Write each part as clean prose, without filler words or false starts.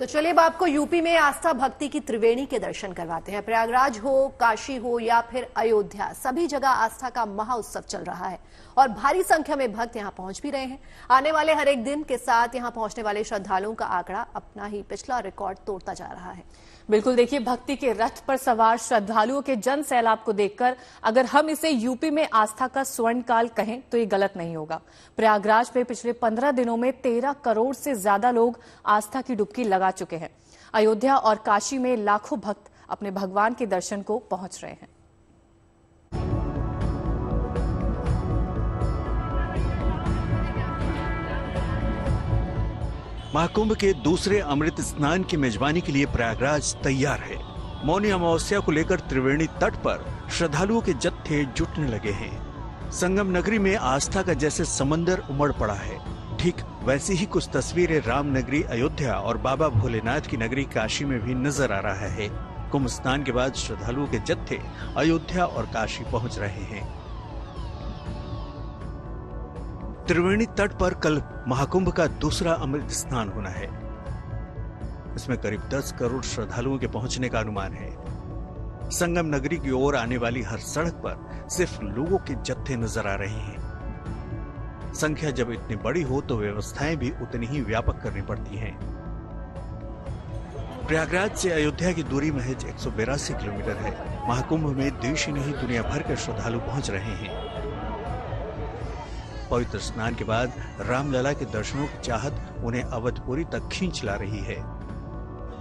तो चलिए अब आपको यूपी में आस्था भक्ति की त्रिवेणी के दर्शन करवाते हैं। प्रयागराज हो, काशी हो या फिर अयोध्या, सभी जगह आस्था का महाउत्सव चल रहा है और भारी संख्या में भक्त यहां पहुंच भी रहे हैं। आने वाले हर एक दिन के साथ यहां पहुंचने वाले श्रद्धालुओं का आंकड़ा अपना ही पिछला रिकॉर्ड तोड़ता जा रहा है। बिल्कुल, देखिए, भक्ति के रथ पर सवार श्रद्धालुओं के जन सैलाब को देखकर अगर हम इसे यूपी में आस्था का स्वर्णकाल कहें तो ये गलत नहीं होगा। प्रयागराज में पिछले 15 दिनों में 13 करोड़ से ज्यादा लोग आस्था की डुबकी लगा चुके हैं। अयोध्या और काशी में लाखों भक्त अपने भगवान के दर्शन को पहुंच रहे हैं। महाकुंभ के दूसरे अमृत स्नान की मेजबानी के लिए प्रयागराज तैयार है। मौनी अमावस्या को लेकर त्रिवेणी तट पर श्रद्धालुओं के जत्थे जुटने लगे हैं। संगम नगरी में आस्था का जैसे समंदर उमड़ पड़ा है। ठीक वैसी ही कुछ तस्वीरें राम नगरी अयोध्या और बाबा भोलेनाथ की नगरी काशी में भी नजर आ रहा है। कुंभ स्नान के बाद श्रद्धालुओं के जत्थे अयोध्या और काशी पहुंच रहे हैं। त्रिवेणी तट पर कल महाकुंभ का दूसरा अमृत स्नान होना है। इसमें करीब 10 करोड़ श्रद्धालुओं के पहुंचने का अनुमान है। संगम नगरी की ओर आने वाली हर सड़क पर सिर्फ लोगों के जत्थे नजर आ रहे हैं। संख्या जब इतनी बड़ी हो तो व्यवस्थाएं भी उतनी ही व्यापक करनी पड़ती हैं। प्रयागराज से अयोध्या की दूरी महज 182 किलोमीटर है। महाकुंभ में देश ही नहीं दुनिया भर के श्रद्धालु पहुंच रहे हैं। पवित्र स्नान के बाद रामलला के दर्शनों की चाहत उन्हें अवधपुरी तक खींच ला रही है।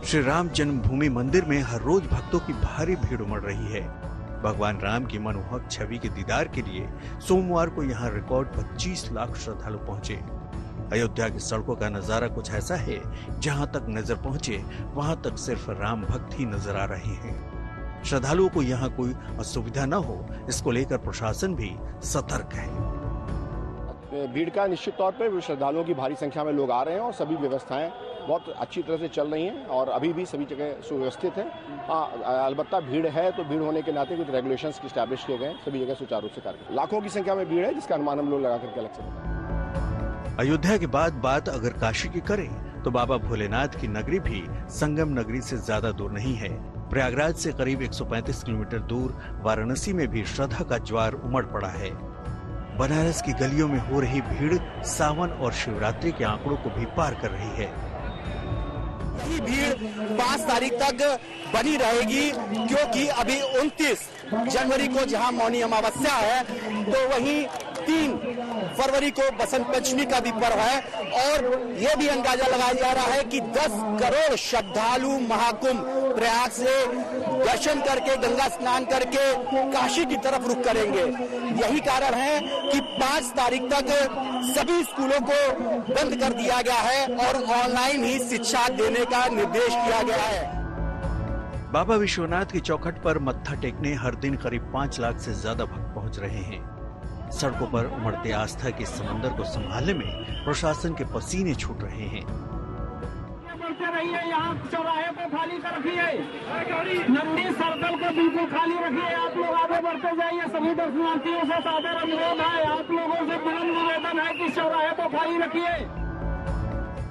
श्री राम जन्मभूमि मंदिर में हर रोज भक्तों की भारी भीड़ उमड़ रही है। भगवान राम की मनमोहक छवि के दीदार के लिए सोमवार को यहाँ रिकॉर्ड 25 लाख श्रद्धालु पहुंचे। अयोध्या की सड़कों का नजारा कुछ ऐसा है, जहां तक नजर पहुंचे वहां तक सिर्फ राम भक्त ही नजर आ रहे हैं। श्रद्धालुओं को यहाँ कोई असुविधा न हो, इसको लेकर प्रशासन भी सतर्क है। भीड़ का निश्चित तौर पर श्रद्धालुओं की भारी संख्या में लोग आ रहे हैं और सभी व्यवस्थाएं बहुत अच्छी तरह से चल रही हैं और अभी भी सभी जगह सुव्यवस्थित है। हाँ, अलबत्ता भीड़ है तो भीड़ होने के नाते कुछ रेगुलेशंस स्टैब्लिश किए गए, सभी जगह सुचारू रूप से कार्य। लाखों की संख्या में भीड़ है, जिसका अनुमान हम लोग लगा करके अलग से बताएं। अयोध्या के बाद बात अगर काशी की करें तो बाबा भोलेनाथ की नगरी भी संगम नगरी से ज्यादा दूर नहीं है। प्रयागराज से करीब 135 किलोमीटर दूर वाराणसी में भी श्रद्धा का ज्वार उमड़ पड़ा है। बनारस की गलियों में हो रही भीड़ सावन और शिवरात्रि के आंकड़ों को भी पार कर रही है। ये भीड़ 5 तारीख तक बनी रहेगी, क्योंकि अभी 29 जनवरी को जहां मौनी अमावस्या है तो वहीं 3 फरवरी को बसंत पंचमी का भी पर्व है और ये भी अंदाजा लगाया जा रहा है कि 10 करोड़ श्रद्धालु महाकुंभ प्रयाग से दर्शन करके गंगा स्नान करके काशी की तरफ रुख करेंगे। यही कारण है कि 5 तारीख तक सभी स्कूलों को बंद कर दिया गया है और ऑनलाइन ही शिक्षा देने का निर्देश दिया गया है। बाबा विश्वनाथ की चौखट पर मत्था टेकने हर दिन करीब 5 लाख से ज्यादा भक्त पहुंच रहे हैं। सड़कों पर उमड़ते आस्था के समंदर को संभालने में प्रशासन के पसीने छूट रहे हैं। यहाँ चौराहे को खाली रखिए, नंदी सर्कल को बिल्कुल खाली रखिए। आप लोग आगे बढ़ते जाइए। सभी दर्शनार्थियों से सादर अनुरोध है, आप लोगों से विनम्र निवेदन है कि चौराहे को खाली रखिए।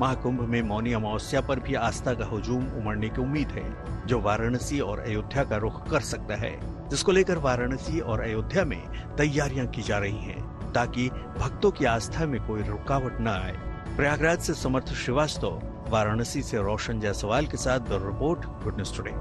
महाकुंभ में मौनी अमावस्या पर भी आस्था का हुजूम उमड़ने की उम्मीद है, जो वाराणसी और अयोध्या का रुख कर सकता है, जिसको लेकर वाराणसी और अयोध्या में तैयारियां की जा रही हैं, ताकि भक्तों की आस्था में कोई रुकावट न आए। प्रयागराज से समर्थ श्रीवास्तव, वाराणसी से रोशन जायसवाल के साथ bureau report, good news today.